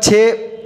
6,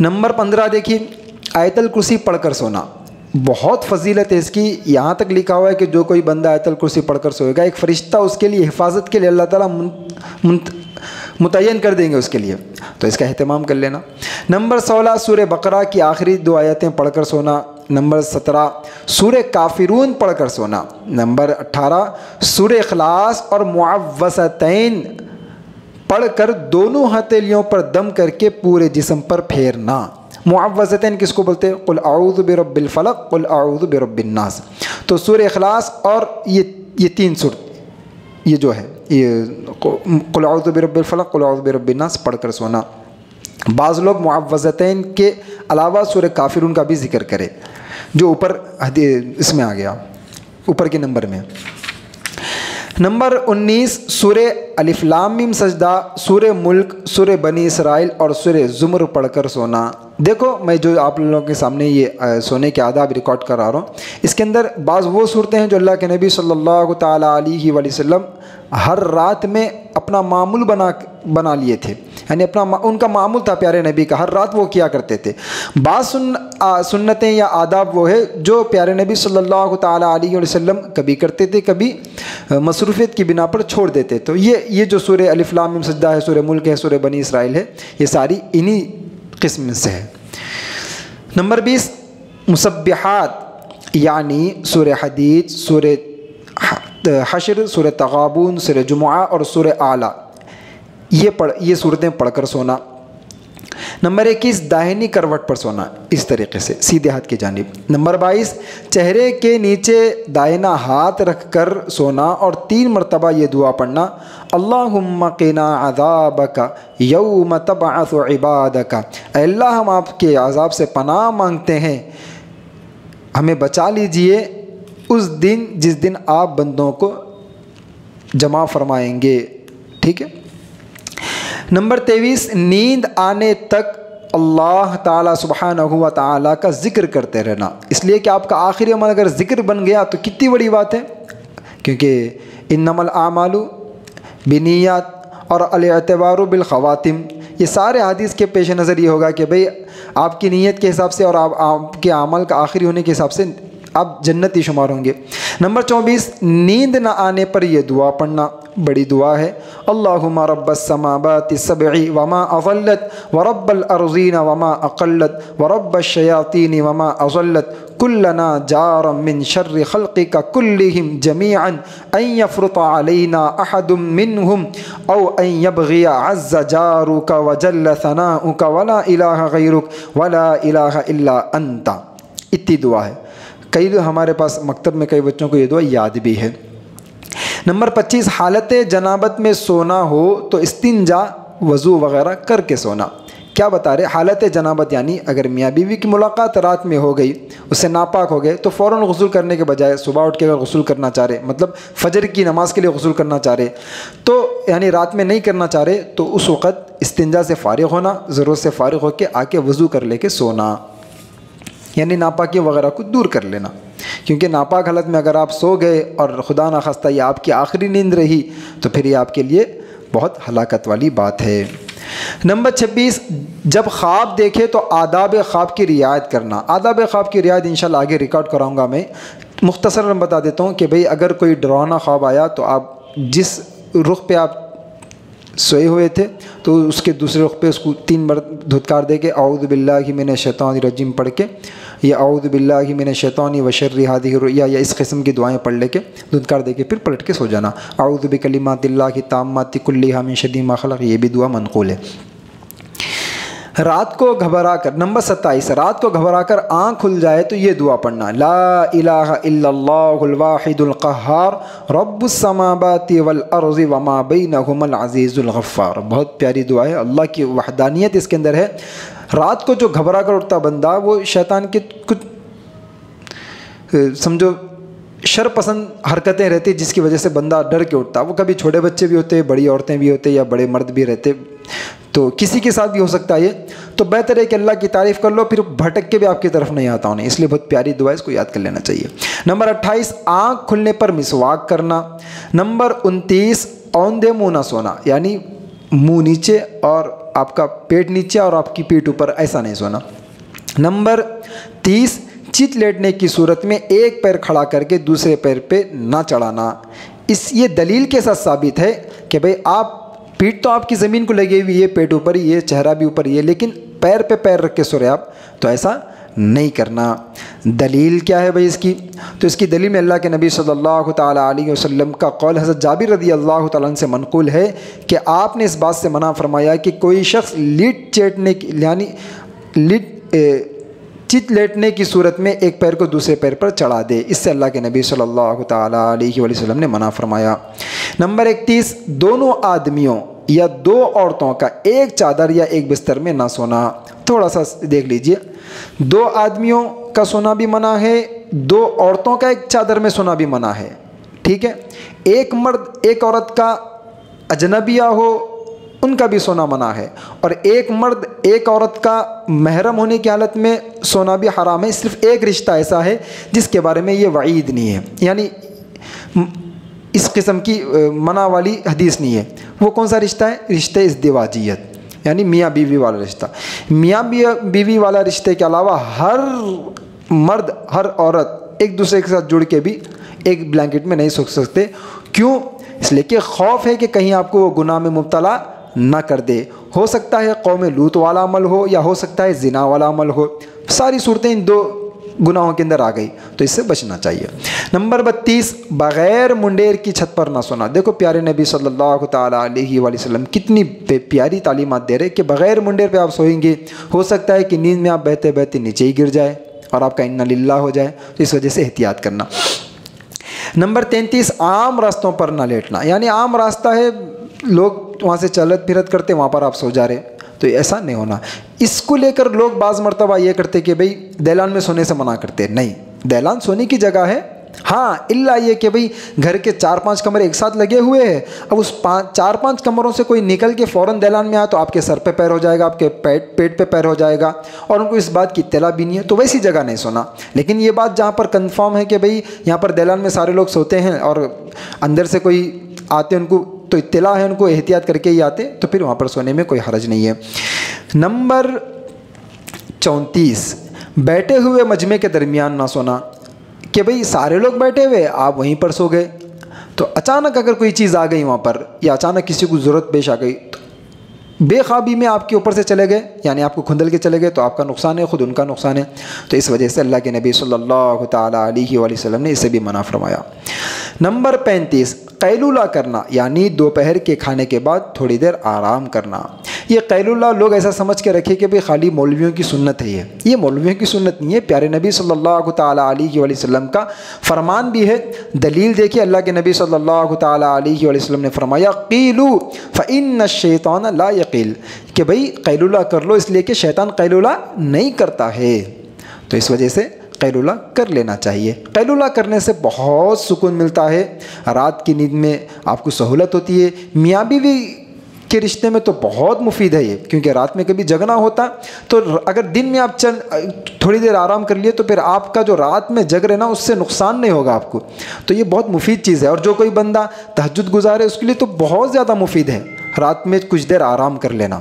number 15 دیکھیے آیت الکرسی پڑھ کر سونا، بہت فضیلت ہے اس کی، یہاں تک لکھا ہوا ہے کہ جو کوئی بندہ آیت الکرسی پڑھ کر سوئے گا ایک فرشتہ اس کے لیے حفاظت کے لیے اللہ تعالیٰ متعین کر دیں گے اس کے لیے، تو اس کا اہتمام کر لینا۔ نمبر 16 سورہ بقرہ کی آخری 2 آیتیں پڑھ کر سونا۔ نمبر 17 سورہ کافرون پڑھ کر سونا۔ نمبر 18 سورہ اخلاص اور معوذتین پڑھ کر دونوں ہتھیلیوں پر دم کر کے پورے جسم پر پھیرنا۔ معوذتین کس کو بولتے ہیں؟ قل اعوذ برب الفلق قل اعوذ برب الناس۔ تو سورہ اخلاص اور یہ 3 سورت یہ جو ہے یہ قل اعوذ برب الفلق قل اعوذ برب الناس پڑھ کر سونا۔ بعض لوگ معوذتین کے علاوہ سورہ کافرون کا بھی ذکر کرے جو اوپر اس میں آ گیا اوپر کے نمبر میں۔ نمبر 19 سورہ الف لام میم سجدہ، سورہ ملک، سورہ بنی اسرائیل اور سورہ زمر پڑھ کر سونا۔ دیکھو میں جو آپ لوگوں کے سامنے یہ سونے کے آداب ریکارڈ کرا رہا ہوں، اس کے اندر بعض وہ صورتیں ہیں جو اللہ کے نبی صلی اللہ تعالیٰ علیہ وآلہ وسلم ہر رات میں اپنا معمول بنا لیے تھے، یعنی ان کا معمول تھا پیارے نبی کا، ہر رات وہ کیا کرتے تھے۔ بعض سنتیں یا آداب وہ ہے جو پیارے نبی صلی اللہ تعالیٰ علیہ وسلم کبھی کرتے تھے، کبھی مصروفیت کی بنا پر چھوڑ دیتے۔ تو یہ جو سورہ الف لام میم سجدہ ہے، سورہ ملک ہے، سورہ بنی اسرائیل ہے، یہ ساری انہی قسم سے ہے۔ نمبر 20 مسبحات یعنی سورہ حدید، سورہ حشر، سورہ تغابن، سورہ جمعہ اور سورہ اعلیٰ، یہ صورتیں پڑھ کر سونا۔ نمبر 21 داہنی کروٹ پر سونا، اس طریقے سے سیدھے ہاتھ کی جانب۔ نمبر 22 چہرے کے نیچے دائنا ہاتھ رکھ کر سونا اور 3 مرتبہ یہ دعا پڑھنا، اللہم قنا عذابک یوم تبعث عبادک، اے اللہ ہم آپ کے عذاب سے پناہ مانگتے ہیں، ہمیں بچا لیجئے اس دن جس دن آپ بندوں کو جمع فرمائیں گے۔ ٹھیک ہے۔ نمبر 23 نیند آنے تک اللہ تعالیٰ سبحانہ و تعالیٰ کا ذکر کرتے رہنا، اس لیے کہ آپ کا آخری عمل اگر ذکر بن گیا تو کتنی بڑی بات ہے، کیونکہ انما الاعمال بالنیات اور الاعتبار بالخواتم، یہ سارے حدیث کے پیش نظر یہ ہوگا کہ بھئی آپ کی نیت کے حساب سے اور آپ کے عمل کا آخری ہونے کے حساب سے آپ جنتی شمار ہوں گے۔ نمبر 24 نیند نہ آنے پر یہ دعا پڑھنا، بڑی دعا ہے، اللہم رب السماوات السبع وما اضلت ورب الارضین وما اقلت ورب الشیاطین وما اضلت کلنا جارا من شر خلقک کلہم جمیعا ان یفرط علینا احد منہم او ان یبغی عز جارک وجل ثناؤک ولا الہ غیرک ولا الہ الا انت۔ اتنی دعا ہے، کئی ہمارے پاس مکتب میں کئی بچوں کو یہ دعا یاد بھی ہے۔ نمبر 25 حالت جنابت میں سونا ہو تو استنجا وضو وغیرہ کر کے سونا۔ کیا بتا رہے؟ حالت جنابت یعنی اگر میاں بیوی کی ملاقات رات میں ہو گئی، اس سے ناپاک ہو گئے، تو فوراً غسل کرنے کے بجائے صبح اٹھ کے اگر غسل کرنا چاہ رہے، مطلب فجر کی نماز کے لیے غسل کرنا چاہ رہے، تو یعنی رات میں نہیں کرنا چاہ رہے، تو اس وقت استنجا سے فارغ ہونا، ضرورت سے فارغ ہو کے آ کے وضو کر لے کے سونا، یعنی ناپاکی وغیرہ کو دور کر لینا، کیونکہ ناپاک حالت میں اگر آپ سو گئے اور خدا نخواستہ یہ آپ کی آخری نیند رہی تو پھر یہ آپ کے لیے بہت ہلاکت والی بات ہے۔ نمبر 26 جب خواب دیکھے تو آداب خواب کی رعایت کرنا۔ آداب خواب کی رعایت انشاءاللہ آگے ریکارڈ کراؤں گا میں، مختصراً بتا دیتا ہوں کہ بھئی اگر کوئی ڈراؤنا خواب آیا تو آپ جس رخ پہ آپ سوئے ہوئے تھے تو اس کے دوسرے رخ پہ اس کو 3 بار دھتکار دے کے اعوذ باللہ من الشیطان الرجیم پڑھ کے یا اعوذ باللہ من الشیطان وشر هذه الرؤیا یا اس قسم کی دعائیں پڑھ لے کے دھتکار دے کے پھر پلٹ کے سو جانا۔ اعوذ بکلمات اللہ التامات کلھا من شر ما خلق، یہ بھی دعا منقول ہے۔ رات کو گھبرا کر، نمبر 27 رات کو گھبرا کر آنکھ کھل جائے تو یہ دعا پڑھنا، لا الہ الا اللہ الواحد القہار رب السماوات والارض وما بینہما العزیز الغفار۔ بہت پیاری دعا ہے، اللہ کی وحدانیت اس کے اندر ہے۔ رات کو جو گھبرا کر اٹھتا بندہ وہ شیطان کے کچھ سمجھو شر پسند حرکتیں رہتی جس کی وجہ سے بندہ ڈر کے اٹھتا، وہ کبھی چھوٹے بچے بھی ہوتے، بڑی عورتیں بھی ہوتے یا بڑے مرد بھی رہتے، تو کسی کے ساتھ بھی ہو سکتا ہے یہ، تو بہتر ہے کہ اللہ کی تعریف کر لو، پھر بھٹک کے بھی آپ کی طرف نہیں آتا انہیں، اس لیے بہت پیاری دعا ہے، اس کو یاد کر لینا چاہیے۔ نمبر 28 آنکھ کھلنے پر مسواک کرنا۔ نمبر 29 اوندھے منہ نہ سونا، یعنی منہ نیچے اور آپ کا پیٹ نیچے اور آپ کی پیٹھ اوپر، ایسا نہیں سونا۔ نمبر 30، چت لیٹنے کی صورت میں ایک پیر کھڑا کر کے دوسرے پیر پہ نہ چڑھانا۔ یہ دلیل کے ساتھ ثابت ہے کہ بھئی آپ پیٹھ تو آپ کی زمین کو لگی ہوئی ہے، پیٹ اوپر ہی ہے، چہرہ بھی اوپر ہی ہے، لیکن پیر پہ پیر رکھ کے سو رہے آپ، تو ایسا نہیں کرنا۔ دلیل کیا ہے بھائی اس کی؟ تو اس کی دلیل میں اللہ کے نبی صلی اللہ تعالیٰ علیہ وسلم کا قول حضرت جابر رضی اللہ تعالیٰ عنہ سے منقول ہے کہ آپ نے اس بات سے منع فرمایا کہ کوئی شخص چت لیٹنے کی صورت میں ایک پیر کو دوسرے پیر پر چڑھا دے، اس سے اللہ کے نبی صلی اللہ تعالیٰ علیہ وسلم نے منع فرمایا۔ نمبر 31، دونوں آدمیوں یا دو عورتوں کا ایک چادر یا ایک بستر میں نہ سونا۔ تھوڑا سا دیکھ لیجئے، دو آدمیوں کا سونا بھی منع ہے، دو عورتوں کا ایک چادر میں سونا بھی منع ہے، ٹھیک ہے۔ ایک مرد ایک عورت کا اجنبیہ ہو، ان کا بھی سونا منع ہے، اور ایک مرد ایک عورت کا محرم ہونے کی حالت میں سونا بھی حرام ہے۔ صرف ایک رشتہ ایسا ہے جس کے بارے میں یہ وعید نہیں ہے، یعنی اس قسم کی منع والی حدیث نہیں ہے۔ وہ کون سا رشتہ ہے؟ رشتہ ازدواجیت، یعنی میاں بیوی والا رشتہ۔ میاں بیوی والا رشتے کے علاوہ ہر مرد ہر عورت ایک دوسرے کے ساتھ جڑ کے بھی ایک بلینکٹ میں نہیں سو سکتے۔ کیوں؟ اس لیے کہ خوف ہے کہ کہیں آپ کو وہ گناہ میں مبتلا نہ کر دے۔ ہو سکتا ہے قوم لوط والا عمل ہو، یا ہو سکتا ہے زنا والا عمل ہو، ساری صورتیں ان دو گناہوں کے اندر آ گئی، تو اس سے بچنا چاہیے۔ نمبر 32، بغیر منڈیر کی چھت پر نہ سونا۔ دیکھو پیارے نبی صلی اللہ تعالیٰ علیہ وآلہ وسلم کتنی پیاری تعلیمات دے رہے کہ بغیر منڈیر پہ آپ سوئیں گے، ہو سکتا ہے کہ نیند میں آپ بہتے بہتے نیچے ہی گر جائے اور آپ کا انا للہ ہو جائے، تو اس وجہ سے احتیاط کرنا۔ نمبر 33، عام راستوں پر نہ لیٹنا، یعنی عام راستہ ہے، لوگ وہاں سے چلت پھرت کرتے، وہاں پر آپ سو جا رہے، تو ایسا نہیں ہونا۔ اس کو لے کر لوگ بعض مرتبہ یہ کرتے کہ بھئی دہلان میں سونے سے منع کرتے، نہیں، دہلان سونے کی جگہ ہے، ہاں الا یہ کہ بھئی گھر کے 4-5 کمرے ایک ساتھ لگے ہوئے ہیں، اب اس 4-5 کمروں سے کوئی نکل کے فوراً دہلان میں آیا تو آپ کے سر پہ پیر ہو جائے گا، آپ کے پیٹ پہ پیر ہو جائے گا، اور ان کو اس بات کی اطلاع بھی نہیں ہے، تو ویسی جگہ نہیں سونا۔ لیکن یہ بات جہاں پر کنفرم ہے کہ بھئی یہاں پر دہلان میں سارے لوگ سوتے ہیں اور اندر سے کوئی آتے ان کو تو اطلاع ہے، ان کو احتیاط کر کے ہی آتے، تو پھر وہاں پر سونے میں کوئی حرج نہیں ہے۔ نمبر 34، بیٹھے ہوئے مجمع کے درمیان نہ سونا، کہ بھئی سارے لوگ بیٹھے ہوئے آپ وہیں پر سو گئے، تو اچانک اگر کوئی چیز آ گئی وہاں پر، یا اچانک کسی کو ضرورت پیش آ گئی، تو بے خوابی میں آپ کے اوپر سے چلے گئے، یعنی آپ کو کھندل کے چلے گئے، تو آپ کا نقصان ہے، خود ان کا نقصان ہے، تو اس وجہ سے اللہ کے نبی صلی اللہ تعالیٰ علیہ وآلہ وسلم نے اسے بھی منع فرمایا۔ نمبر 35، قیلولہ کرنا، یعنی دوپہر کے کھانے کے بعد تھوڑی دیر آرام کرنا۔ یہ قیلولہ لوگ ایسا سمجھ کے رکھے کہ بھئی خالی مولویوں کی سنت ہے، یہ مولویوں کی سنت نہیں ہے، پیارے نبی صلی اللہ تعالیٰ علیہ وآلہ وسلم کا فرمان بھی ہے۔ دلیل دیکھیے، اللہ کے نبی صلی اللہ تعالیٰ علیہ وآلہ وسلم نے فرمایا قیلوا فإن الشیطان لا یقیل، کہ بھئی قیلولہ کر لو، اس لیے کہ شیطان قیلولہ نہیں کرتا ہے، تو اس وجہ سے قیلولہ کر لینا چاہیے۔ قیلولہ کرنے سے بہت سکون ملتا ہے، رات کی نیند میں آپ کو سہولت ہوتی ہے، میاں بیوی کے رشتے میں تو بہت مفید ہے یہ، کیونکہ رات میں کبھی جگنا ہوتا، تو اگر دن میں آپ تھوڑی دیر آرام کر لیے تو پھر آپ کا جو رات میں جگ رہے نا اس سے نقصان نہیں ہوگا آپ کو، تو یہ بہت مفید چیز ہے۔ اور جو کوئی بندہ تہجد گزارے اس کے لیے تو بہت زیادہ مفید ہے، رات میں کچھ دیر آرام کر لینا،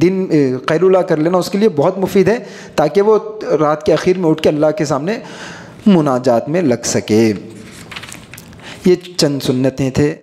دن قیلولہ کر لینا اس کے لیے بہت مفید ہے، تاکہ وہ رات کے اخیر میں اٹھ کے اللہ کے سامنے مناجات میں لگ سکے۔ یہ چند سنتیں تھے۔